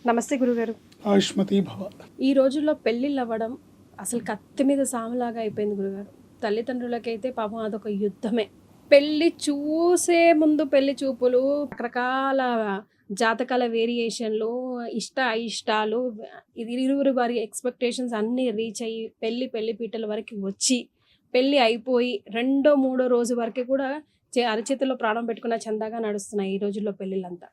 నమస్తే గురుగారు. ఆయుష్మతి భవ. ఈ రోజుల్లో పెళ్ళిళ్ళు అవ్వడం అసలు కత్తి మీద సాములాగా అయిపోయింది గురుగారు. తల్లిదండ్రులకైతే పాపం అదొక యుద్ధమే. పెళ్ళి చూసే ముందు పెళ్లి చూపులు, రకరకాల జాతకాల వేరియేషన్లు, అయిష్టాలు, ఇది ఇరువురు వారి ఎక్స్పెక్టేషన్స్ అన్నీ రీచ్ అయ్యి పెళ్లి పీటల వరకు వచ్చి పెళ్ళి అయిపోయి 2వ 3వ రోజు వరకు కూడా అరచేతిలో ప్రాణం పెట్టుకున్న చందాగా నడుస్తున్నాయి ఈ రోజుల్లో పెళ్ళిళ్ళంతా.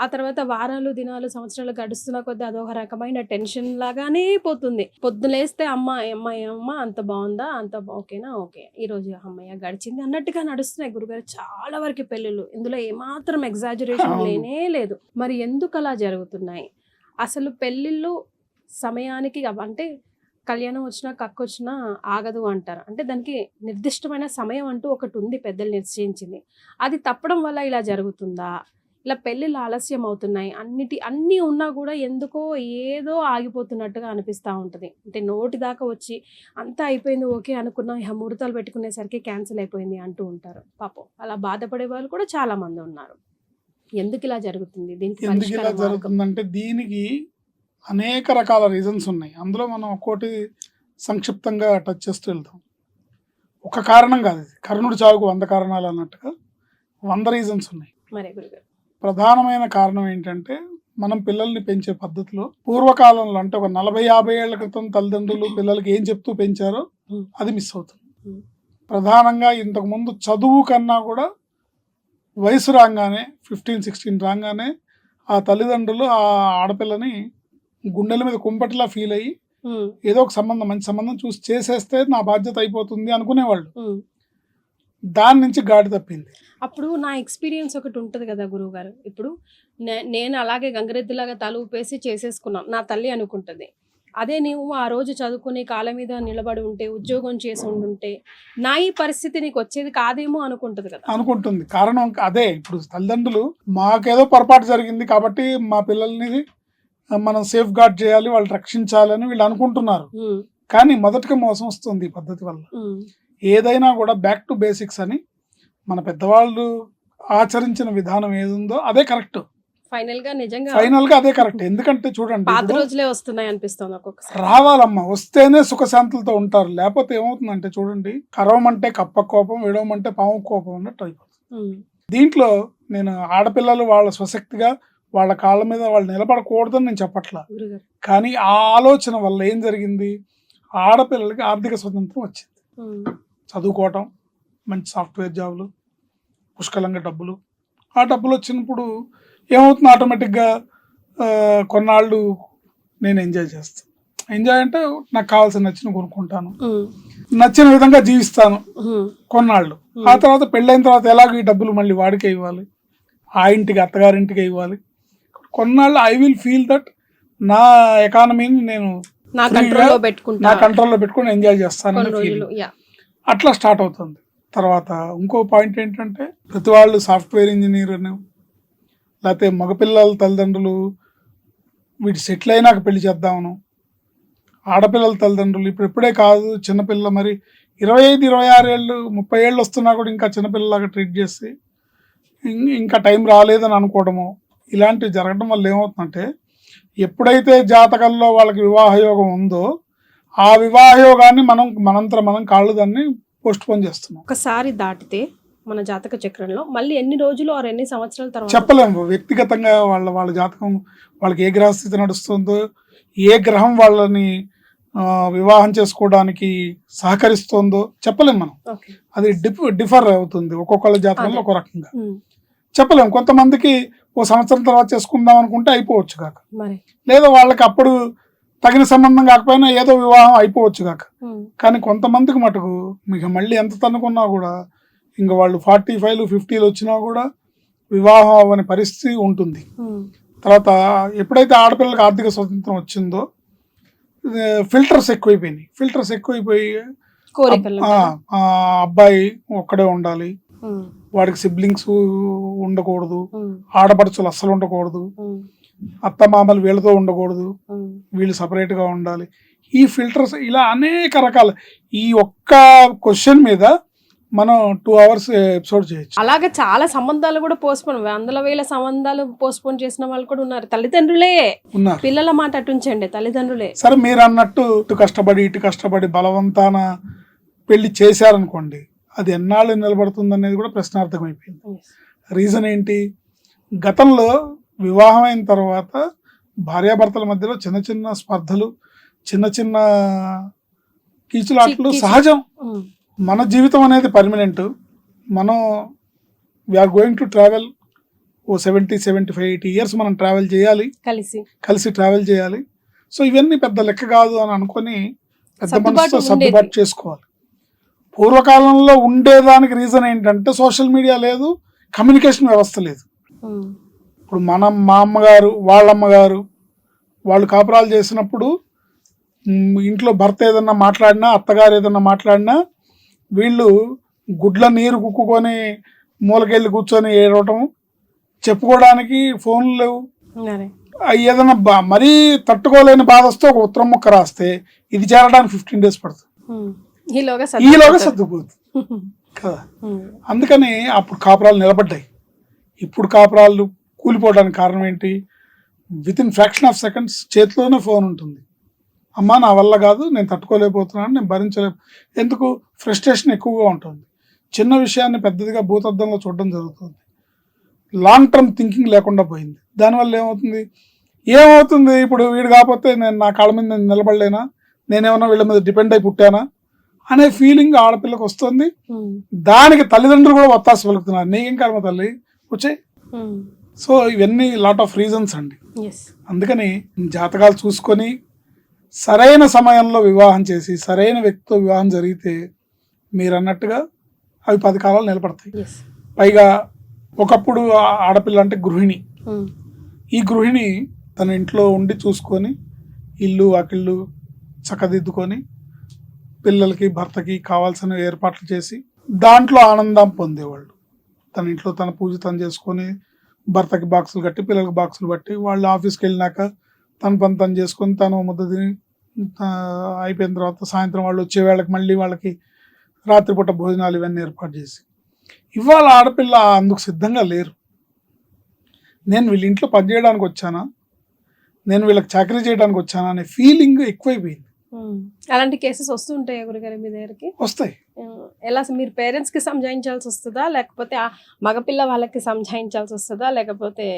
ఆ తర్వాత వారాలు దినాలు సంవత్సరాలు గడుస్తున్న కొద్దీ అదొక రకమైన టెన్షన్ లాగానే పోతుంది. పొద్దులేస్తే అమ్మ అంత బాగుందా, అంత ఓకేనా, ఓకే ఈరోజు అమ్మయ్య గడిచింది అన్నట్టుగా నడుస్తున్నాయి గురుగారు చాలా వరకు పెళ్ళిళ్ళు. ఇందులో ఏమాత్రం ఎగ్జాజరేషన్ లేనే లేదు. మరి ఎందుకు అలా జరుగుతున్నాయి? అసలు పెళ్ళిళ్ళు సమయానికి అంటే కళ్యాణం వచ్చినా కక్కొచ్చినా ఆగదు అంటారు. అంటే దానికి నిర్దిష్టమైన సమయం అంటూ ఒకటి ఉంది, పెద్దలు నిశ్చయించింది. అది తప్పడం వల్ల ఇలా జరుగుతుందా? ఇలా పెళ్ళిళ్ళు ఆలస్యం అవుతున్నాయి, అన్నీ ఉన్నా కూడా ఎందుకో ఏదో ఆగిపోతున్నట్టుగా అనిపిస్తూ ఉంటుంది. అంటే నోటి దాకా వచ్చి అంతా అయిపోయింది ఓకే అనుకున్నా, ముహూర్తాలు పెట్టుకునేసరికి క్యాన్సిల్ అయిపోయింది అంటూ ఉంటారు. పాపం అలా బాధపడే వాళ్ళు కూడా చాలా మంది ఉన్నారు. ఎందుకు ఇలా జరుగుతుంది? ఎందుకు ఇలా జరుగుతుందంటే దీనికి అనేక రకాల రీజన్స్ ఉన్నాయి. అందులో మనం ఒక్కోటి సంక్షిప్తంగా టచ్ చేస్తూ వెళ్తాం. ఒక కారణం కాదు, కర్ణుడి చావుకు 100 కారణాలు అన్నట్టుగా 100 రీజన్స్ ఉన్నాయి. మరే గురుగారు, ప్రధానమైన కారణం ఏంటంటే మనం పిల్లల్ని పెంచే పద్ధతిలో పూర్వకాలంలో అంటే ఒక 40-50 ఏళ్ల క్రితం తల్లిదండ్రులు పిల్లలకి ఏం చెప్తూ పెంచారో అది మిస్ అవుతుంది. ప్రధానంగా ఇంతకుముందు చదువు కన్నా కూడా వయసు రాగానే 15-16 రాగానే ఆ తల్లిదండ్రులు ఆ ఆడపిల్లని గుండెల మీద కుంపటిలా ఫీల్ అయ్యి ఏదో ఒక సంబంధం, మంచి సంబంధం చూసి చేసేస్తే నా బాధ్యత అయిపోతుంది అనుకునేవాళ్ళు. దాని నుంచి గాడి తప్పింది. అప్పుడు నా ఎక్స్పీరియన్స్ ఒకటి ఉంటుంది కదా గురువు గారు. ఇప్పుడు నేను అలాగే గంగరెద్దులాగా తల ఊపేసి చేసేసుకున్నాను, నా తల్లి అనుకుంటుంది. అదే నీవు ఆ రోజు చదువుకుని కాళ్ళ మీద నిలబడి ఉంటే, ఉద్యోగం చేసి ఉండుంటే నా ఈ పరిస్థితి నీకు వచ్చేది కాదేమో అనుకుంటుంది కదా. అనుకుంటుంది. కారణం అదే. ఇప్పుడు తల్లిదండ్రులు మాకేదో పొరపాటు జరిగింది కాబట్టి మా పిల్లల్ని మనం సేఫ్ గార్డ్ చేయాలి, వాళ్ళు రక్షించాలని వీళ్ళు అనుకుంటున్నారు. కానీ మొదటిగా మోసం వస్తుంది ఈ పద్ధతి వల్ల. ఏదైనా కూడా బ్యాక్ టు బేసిక్స్ అని మన పెద్దవాళ్ళు ఆచరించిన విధానం ఏదుందో అదే కరెక్ట్. ఫైనల్ గా అదే కరెక్ట్. ఎందుకంటే చూడండి, పాత రోజులే వస్తున్నాయి అనిపిస్తుంది ఒక్కొక్కసారి. రావాలమ్మా, వస్తేనే సుఖశాంతులతో ఉంటారు. లేకపోతే ఏమవుతుందంటే చూడండి, కరవమంటే కప్ప కోపం, విడవమంటే పాము కోపం అన్నట్టు అయిపోతుంది. దీంట్లో నేను ఆడపిల్లలు వాళ్ళ స్వశక్తిగా వాళ్ళ కాళ్ళ మీద వాళ్ళు నిలబడకూడదని నేను చెప్పట్లా. కానీ ఆ ఆలోచన వల్ల ఏం జరిగింది, ఆడపిల్లలకి ఆర్థిక స్వతంత్రం వచ్చింది. చదువుకోవటం, మంచి సాఫ్ట్వేర్ జాబులు, పుష్కలంగా డబ్బులు. ఆ డబ్బులు వచ్చినప్పుడు ఏమవుతుంది, ఆటోమేటిక్గా కొన్నాళ్ళు నేను ఎంజాయ్ చేస్తాను. ఎంజాయ్ అంటే నాకు కావాల్సిన నచ్చిన కొనుక్కుంటాను, నచ్చిన విధంగా జీవిస్తాను కొన్నాళ్ళు. ఆ తర్వాత పెళ్ళైన తర్వాత ఎలాగో ఈ డబ్బులు మళ్ళీ వాడికే ఇవ్వాలి, ఆ ఇంటికి అత్తగారింటికి ఇవ్వాలి. కొన్నాళ్ళు ఐ విల్ ఫీల్ దట్ నా ఎకానమీని నేను నా కంట్రోల్లో పెట్టుకుని ఎంజాయ్ చేస్తాను. అట్లా స్టార్ట్ అవుతుంది. తర్వాత ఇంకో పాయింట్ ఏంటంటే, ప్రతి వాళ్ళు సాఫ్ట్వేర్ ఇంజనీర్ అని, లేకపోతే మగపిల్లల తల్లిదండ్రులు వీటి సెటిల్ అయినాక పెళ్లి చేద్దామను, ఆడపిల్లల తల్లిదండ్రులు ఇప్పుడే కాదు చిన్నపిల్ల మరి 25-26 ఏళ్ళు 30 ఏళ్ళు వస్తున్నా కూడా ఇంకా చిన్నపిల్లలాగా ట్రీట్ చేసి ఇంకా టైం రాలేదని అనుకోవడము, ఇలాంటివి జరగడం వల్ల ఏమవుతుందంటే, ఎప్పుడైతే జాతకంలో వాళ్ళకి వివాహయోగం ఉందో ఆ వివాహయోగాన్ని మనం కాళ్ళు దాన్ని పోస్ట్ పోన్ చేస్తున్నాం. ఒకసారి దాటితే మన జాతక చక్రంలో మళ్ళీ ఎన్ని రోజులు ఆర్ ఎన్ని సంవత్సరాల తర్వాత చెప్పలేము. వ్యక్తిగతంగా వాళ్ళ జాతకం, వాళ్ళకి ఏ గ్రహస్థితి నడుస్తుందో, ఏ గ్రహం వాళ్ళని వివాహం చేసుకోవడానికి సహకరిస్తుందో చెప్పలేము మనం. అది డిఫర్ అవుతుంది ఒక్కొక్కళ్ళ జాతకంలో ఒక రకంగా. చెప్పలేము. కొంతమందికి ఓ సంవత్సరం తర్వాత చేసుకుందాం అనుకుంటే అయిపోవచ్చు కాక, లేదా వాళ్ళకి అప్పుడు తగిన సంబంధం కాకపోయినా ఏదో వివాహం అయిపోవచ్చు కాక. కానీ కొంతమందికి మటుకు మీకు మళ్ళీ ఎంత తన్నుకున్నా కూడా ఇంకా వాళ్ళు 45-50 వచ్చినా కూడా వివాహం అవ్వని పరిస్థితి ఉంటుంది. తర్వాత ఎప్పుడైతే ఆడపిల్లలకు ఆర్థిక స్వతంత్రం వచ్చిందో ఫిల్టర్స్ ఎక్కువైపోయి అబ్బాయి ఒక్కడే ఉండాలి, వాడికి సిబ్లింగ్స్ ఉండకూడదు, ఆడపడుచులు అస్సలు ఉండకూడదు, అత్తమామలు వీళ్ళతో ఉండకూడదు, వీళ్ళు సపరేట్గా ఉండాలి. ఈ ఫిల్టర్స్ ఇలా అనేక రకాల, ఈ ఒక్క క్వశ్చన్ మీద మనం 2 hours ఎపిసోడ్ చేయొచ్చు. అలాగే చాలా సంబంధాలు కూడా పోస్ట్పోన్, వందల వేల సంబంధాలు పోస్ట్పోన్ చేసిన వాళ్ళు కూడా ఉన్నారు. తల్లిదండ్రులే, ఉన్నారు. పిల్లల మాట అటుంచండి, తల్లిదండ్రులే. సరే మీరు అన్నట్టు ఇటు కష్టపడి బలవంతాన పెళ్లి చేశారనుకోండి, అది ఎన్నాళ్ళు నిలబడుతుంది అనేది కూడా ప్రశ్నార్థకం అయిపోయింది. రీజన్ ఏంటి? గతంలో వివాహం అయిన తర్వాత భార్యాభర్తల మధ్యలో చిన్న చిన్న స్పర్ధలు, చిన్న చిన్న కీచులాట్లు సహజం. మన జీవితం అనేది పర్మనెంట్. మనం వీఆర్ గోయింగ్ టు ట్రావెల్ ఓ 70, 75, 80 years మనం ట్రావెల్ చేయాలి, కలిసి ట్రావెల్ చేయాలి. సో ఇవన్నీ పెద్ద లెక్క కాదు అని అనుకొని పెద్ద మనసుతో సర్దుబాటు చేసుకోవాలి. పూర్వకాలంలో ఉండేదానికి రీజన్ ఏంటంటే సోషల్ మీడియా లేదు, కమ్యూనికేషన్ వ్యవస్థ లేదు. ఇప్పుడు మా అమ్మగారు, వాళ్ళ అమ్మగారు వాళ్ళు కాపురాలు చేసినప్పుడు ఇంట్లో భర్త ఏదన్నా మాట్లాడినా, అత్తగారు ఏదన్నా మాట్లాడినా వీళ్ళు గుడ్ల నీరు కుక్కుకొని మూలకెళ్ళి కూర్చొని ఏడవటం, చెప్పుకోవడానికి ఫోన్లు లేవు. ఏదైనా మరీ తట్టుకోలేని బాధ వస్తే ఒక ఉత్తరం ముక్క రాస్తే ఇది చేరడానికి 15 days పడుతుంది, ఈలోగా సర్దుపోతుంది కదా. అందుకని అప్పుడు కాపురాలు నిలబడ్డాయి. ఇప్పుడు కాపురాలు కూలిపోవడానికి కారణం ఏంటి? With in fraction of seconds చేతిలోనే ఫోన్ ఉంటుంది. అమ్మా నా వల్ల కాదు, నేను తట్టుకోలేకపోతున్నాను, నేను భరించలేము. ఎందుకు? ఫ్రస్ట్రేషన్ ఎక్కువగా ఉంటుంది. చిన్న విషయాన్ని పెద్దదిగా భూతద్దంలో చూడడం జరుగుతుంది. లాంగ్ టర్మ్ థింకింగ్ లేకుండా పోయింది. దానివల్ల ఏమవుతుంది? ఇప్పుడు వీడు కాకపోతే నేను నా కాళ్ళ మీద నేను నిలబడలేనా, నేనేమన్నా వీళ్ళ మీద డిపెండ్ అయి పుట్టానా అనే ఫీలింగ్ ఆడపిల్లకి వస్తుంది. దానికి తల్లిదండ్రులు కూడా ఒత్తాస పలుకుతున్నారు, నీకేం కర్మ తల్లి వచ్చాయి. సో ఇవన్నీ లాట్ ఆఫ్ రీజన్స్ అండి. అందుకని జాతకాలు చూసుకొని సరైన సమయంలో వివాహం చేసి సరైన వ్యక్తితో వివాహం జరిగితే మీరు అన్నట్టుగా అవి 10 కాలాలు నిలబడతాయి. పైగా ఒకప్పుడు ఆడపిల్ల అంటే గృహిణి. ఈ గృహిణి తన ఇంట్లో ఉండి చూసుకొని ఇల్లు వాకిళ్ళు చక్కదిద్దుకొని పిల్లలకి భర్తకి కావాల్సిన ఏర్పాట్లు చేసి దాంట్లో ఆనందం పొందేవాళ్ళు. తన ఇంట్లో తన పూజ తను చేసుకొని భర్తకి బాక్సులు కట్టి పిల్లలకి బాక్సులు బట్టి వాళ్ళు ఆఫీస్కి వెళ్ళినాక తన పని తను చేసుకొని తను ముద్ద తిని అయిపోయిన తర్వాత సాయంత్రం వాళ్ళు వచ్చే వేళకి మళ్ళీ వాళ్ళకి రాత్రిపూట భోజనాలు ఇవన్నీ ఏర్పాటు చేసి. ఇవాళ ఆడపిల్ల అందుకు సిద్ధంగా లేరు. నేను వీళ్ళ ఇంట్లో పనిచేయడానికి వచ్చానా, నేను వీళ్ళకి చాకరీ చేయడానికి వచ్చానా అనే ఫీలింగ్ ఎక్కువైపోయింది. అలాంటి కేసెస్ వస్తుంటాయి గురుగారు మీ దగ్గరికి? వస్తాయి. ఎలా మీరు పేరెంట్స్ కి సంజాయించాల్సి వస్తుందా, లేకపోతే ఆ మగపిల్ల వాళ్ళకి సంజాయించాల్సి వస్తుందా, లేకపోతే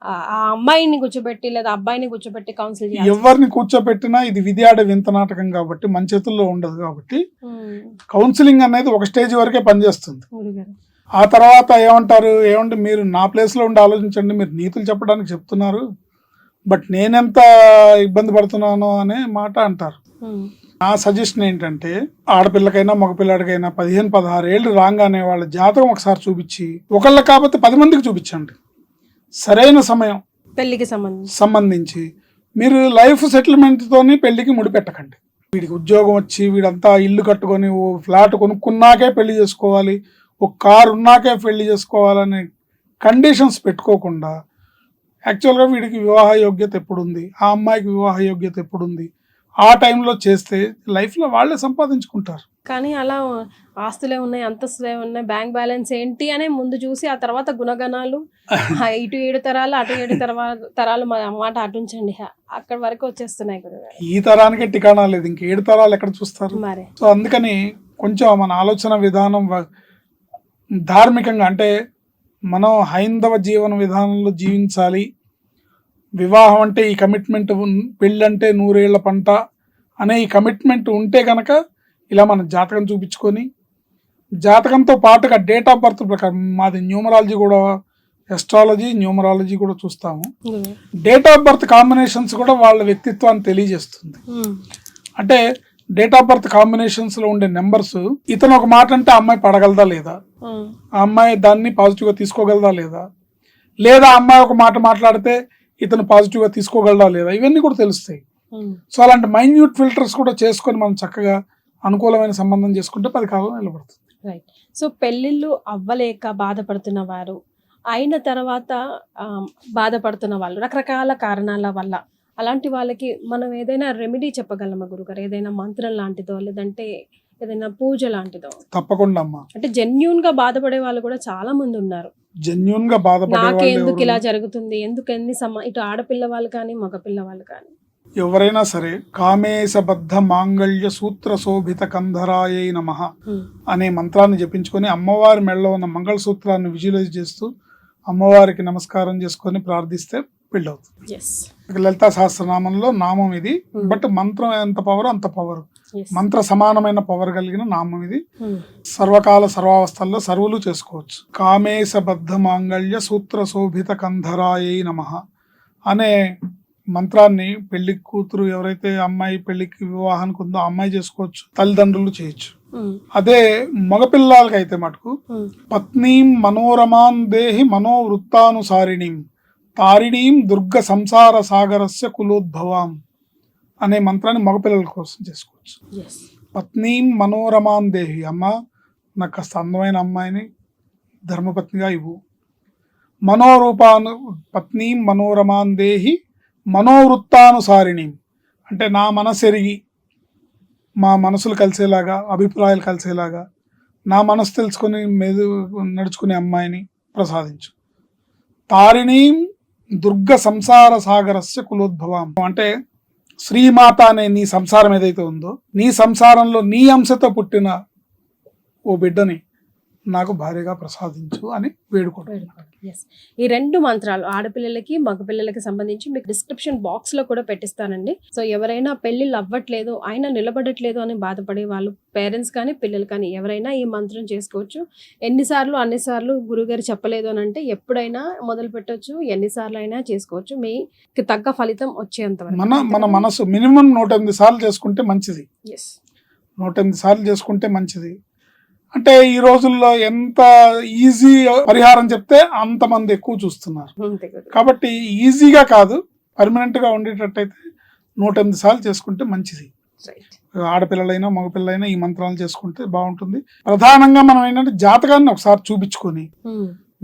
ఆ అమ్మాయిని కూర్చోబెట్టి లేదా అబ్బాయిని కూర్చోబెట్టి కౌన్సిల్ చేయాలి? ఎవరిని కూర్చోబెట్టినా ఇది విధి ఆడే వింత నాటకం కాబట్టి మన చేతుల్లో ఉండదు. కాబట్టి కౌన్సిలింగ్ అనేది ఒక స్టేజ్ వరకే పనిచేస్తుంది. ఆ తర్వాత ఏమంటే మీరు నా ప్లేస్ లో ఉండి ఆలోచించండి, మీరు నీతులు చెప్పడానికి చెప్తున్నారు, బట్ నేనెంత ఇబ్బంది పడుతున్నానో అనే మాట అంటారు. నా సజెషన్ ఏంటంటే ఆడపిల్లకైనా మగపిల్లాడికైనా 15-16 ఏళ్ళు రాగానే వాళ్ళ జాతకం ఒకసారి చూపించి, ఒకళ్ళ కాకపోతే 10 మందికి చూపించండి. సరైన సమయం పెళ్లికి సంబంధించి మీరు లైఫ్ సెటిల్మెంట్ తోని పెళ్లికి ముడిపెట్టకండి. వీడికి ఉద్యోగం వచ్చి వీడంతా ఇల్లు కట్టుకొని ఓ ఫ్లాట్ కొనుక్కున్నాకే పెళ్లి చేసుకోవాలి, ఒక కారు ఉన్నాకే పెళ్లి చేసుకోవాలనే కండిషన్స్ పెట్టుకోకుండా యాక్చువల్గా వీడికి వివాహ యోగ్యత ఎప్పుడుంది, ఆ అమ్మాయికి వివాహ యోగ్యత ఎప్పుడుంది, ఆ టైంలో చేస్తే లైఫ్లో వాళ్ళే సంపాదించుకుంటారు. కానీ అలా ఆస్తులే ఉన్నాయి, అంతస్తులే ఉన్నాయి, బ్యాంక్ బ్యాలెన్స్ ఏంటి అనే ముందు చూసి ఆ తర్వాత గుణగణాలు ఇటు 7 తరాలు అటు 7 తరాలు మాట అటుంచండి, అక్కడ వరకు వచ్చేస్తున్నాయి కదా. ఈ తరానికే టికాణా లేదు, ఇంక 7 తరాలు ఎక్కడ చూస్తారు మరి. సో అందుకని కొంచెం మన ఆలోచన విధానం ధార్మికంగా, అంటే మనం హైందవ జీవన విధానంలో జీవించాలి. వివాహం అంటే ఈ కమిట్మెంట్, పెళ్ళంటే 100 ఏళ్ల పంట అనే ఈ కమిట్మెంట్ ఉంటే కనుక ఇలా మన జాతకం చూపించుకొని, జాతకంతో పాటుగా డేట్ ఆఫ్ బర్త్ ప్రకారం, మాది న్యూమరాలజీ కూడా, ఎస్ట్రాలజీ న్యూమరాలజీ కూడా చూస్తాము. డేట్ ఆఫ్ బర్త్ కాంబినేషన్స్ కూడా వాళ్ళ వ్యక్తిత్వాన్ని తెలియజేస్తుంది. అంటే డేట్ ఆఫ్ బర్త్ కాంబినేషన్స్ లో ఉండే నెంబర్స్, ఇతను ఒక మాట అంటే ఆ అమ్మాయి పడగలదా లేదా, ఆ అమ్మాయి దాన్ని పాజిటివ్ గా తీసుకోగలదా లేదా, లేదా అమ్మాయి ఒక మాట మాట్లాడితే ఇతను పాజిటివ్ గా తీసుకోగలదా లేదా, ఇవన్నీ కూడా తెలుస్తాయి. సో అలాంటి మైన్యూట్ ఫిల్టర్స్ కూడా చేసుకొని మనం చక్కగా అనుకూలమైన సంబంధం చేసుకుంటే 10 కాలం నిలబడుతుంది. రైట్. సో పెళ్ళిళ్ళు అవ్వలేక బాధపడుతున్న వారు, అయిన తర్వాత బాధపడుతున్న వాళ్ళు రకరకాల కారణాల వల్ల, అలాంటి వాళ్ళకి మనం ఏదైనా రెమెడీ చెప్పగలమా గురుగారు? ఏదైనా మంత్రం లాంటిదో, లేదంటే ఏదైనా పూజ లాంటిదో, తప్పకుండా అమ్మా. అంటే జెన్యున్ గా బాధపడే వాళ్ళు కూడా చాలా మంది ఉన్నారు. జెన్యున్ గా బాధపడే నాకే వాళ్ళు ఎందుకు ఇలా ఎవరు? జరుగుతుంది, ఎందుకు ఇటు ఆడపిల్ల వాళ్ళు కానీ మగ పిల్ల వాళ్ళు కానీ. ఎవరైనా సరే కామేశబద్ధ మాంగళ్య సూత్ర శోభిత కంధరాయై నమః అనే మంత్రాన్ని జపించుకొని అమ్మవారి మెడలో ఉన్న మంగళసూత్రాన్ని విజువలైజ్ చేస్తూ అమ్మవారికి నమస్కారం చేసుకొని ప్రార్థిస్తే పెళ్ళి అవుతుంది. ఎస్ లలితా సహస్రనామంలో నామం ఇది, బట్ మంత్రం ఎంత పవర్ అంత పవర్, మంత్ర సమానమైన పవర్ కలిగిన నామం ఇది. సర్వకాల సర్వావస్థల్లో సర్వులు చేసుకోవచ్చు. కామేశబద్ధ మాంగళ్య సూత్ర శోభిత కంధరాయై నమః అనే మంత్రాన్ని పెళ్లి కూతురు ఎవరైతే అమ్మాయి పెళ్లికి వివాహానికి ఉందో అమ్మాయి చేసుకోవచ్చు, తల్లిదండ్రులు చేయొచ్చు. అదే మగపిల్లలకి అయితే మటుకు పత్నీం మనోరమాన్ దేహి మనోవృత్తానుసారిణీం తారిణీం దుర్గ సంసార సాగరస్య కులోద్భవాం అనే మంత్రాన్ని మగపిల్లల కోసం చేసుకోవచ్చు. పత్నీం మనోరమాన్ దేహి, అమ్మ నాకు కాస్త అందమైన అమ్మాయిని ధర్మపత్నిగా ఇవ్వు. మనోరూపాను పత్నీం మనోరమాన్ దేహి మనోవృత్తానుసారిణి అంటే నా మనసెరిగి మా మనసులు కలిసేలాగా, అభిప్రాయాలు కలిసేలాగా, నా మనసు తెలుసుకొని నడుచుకునే అమ్మాయిని ప్రసాదించు. తారిణీం దుర్గ సంసార సాగరస్య కులోద్భవం అంటే శ్రీమాత అనే నీ సంసారం ఏదైతే ఉందో నీ సంసారంలో నీ అంశతో పుట్టిన ఓ బిడ్డని నాకు భార్యగా ప్రసాదించు అని వేడుకుంటున్నాను. ఈ రెండు మంత్రాలు ఆడపిల్లలకి మగపిల్లలకి సంబంధించి మీకు డిస్క్రిప్షన్ బాక్స్ లో కూడా పెట్టిస్తానండి. సో ఎవరైనా పెళ్లిళ్ళు అవ్వట్లేదు, అయినా నిలబడట్లేదు అని బాధపడే వాళ్ళు, పేరెంట్స్ కానీ పిల్లలు కానీ ఎవరైనా ఈ మంత్రం చేసుకోవచ్చు. అన్నిసార్లు గురుగారు చెప్పలేదు అని అంటే ఎప్పుడైనా మొదలు పెట్టవచ్చు, ఎన్నిసార్లు అయినా చేసుకోవచ్చు, మీకు తగ్గ ఫలితం వచ్చేంత మన మనసు మినిమం 108 సార్లు చేసుకుంటే మంచిది. 108 సార్లు చేసుకుంటే మంచిది. అంటే ఈ రోజుల్లో ఎంత ఈజీ పరిహారం చెప్తే అంతమంది ఎక్కువ చూస్తున్నారు. కాబట్టి ఈజీగా కాదు, పర్మనెంట్ గా ఉండేటట్టయితే 108 సార్లు చేసుకుంటే మంచిది. ఆడపిల్లలైనా మగపిల్లలైనా ఈ మంత్రాలు చేసుకుంటే బాగుంటుంది. ప్రధానంగా మనం ఏంటంటే జాతకాన్ని ఒకసారి చూపించుకొని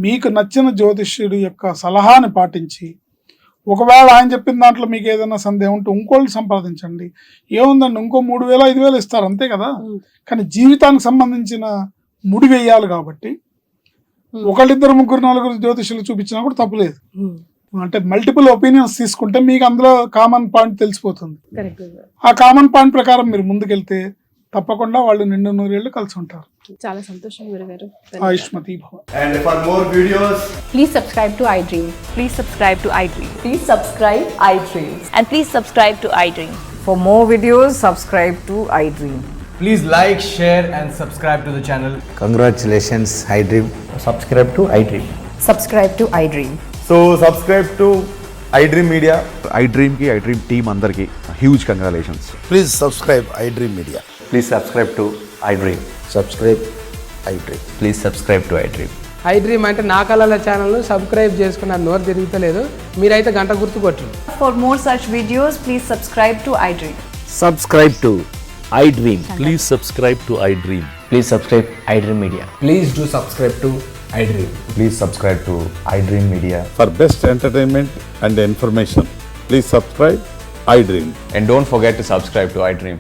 మీకు నచ్చిన జ్యోతిష్యుడి యొక్క సలహాని పాటించి, ఒకవేళ ఆయన చెప్పిన దాంట్లో మీకు ఏదైనా సందేహం ఉంటే ఇంకోళ్ళు సంప్రదించండి. ఏముందండి, ఇంకో 3,000 5,000 ఇస్తారు అంతే కదా. కానీ జీవితానికి సంబంధించిన ముడి వేయాలి కాబట్టి ఒకళ్ళిద్దరు ముగ్గురు నలుగురు జ్యోతిష్యులు చూపించినా కూడా తప్పులేదు. అంటే మల్టిపుల్ ఒపీనియన్స్ తీసుకుంటే మీకు అందులో కామన్ పాయింట్ తెలిసిపోతుంది. ఆ కామన్ పాయింట్ ప్రకారం మీరు ముందుకెళ్తే తప్పకుండా వాళ్ళు నిండు 100 ఏళ్ళు కలిసి ఉంటారు. చాలా సంతోషం గురుగారు. ఆయుష్మతి భవ. And for more videos, please subscribe to iDream. Please subscribe to iDream. Please subscribe iDream. And please subscribe to iDream. For more videos, subscribe to iDream. please like, share and subscribe to the channel. Congratulations, iDream. Subscribe to iDream. Subscribe to iDream. So subscribe to iDream Media. iDream ki iDream team andarki huge congratulations. Please subscribe iDream Media. Please subscribe to iDream. Subscribe iDream. Please subscribe to iDream. iDream అంటే నా కళల ఛానల్ను subscribe చేసుకున్న నోరు తిరుగుతలేదు, మీరైతే గంట గుర్తు కొట్టండి. For more such videos, please subscribe to iDream. Subscribe to iDream. Please subscribe to iDream. Please subscribe iDream Media. Please do subscribe to iDream. Please subscribe to iDream Media. For best entertainment and information, please subscribe iDream. And don't forget to subscribe to iDream.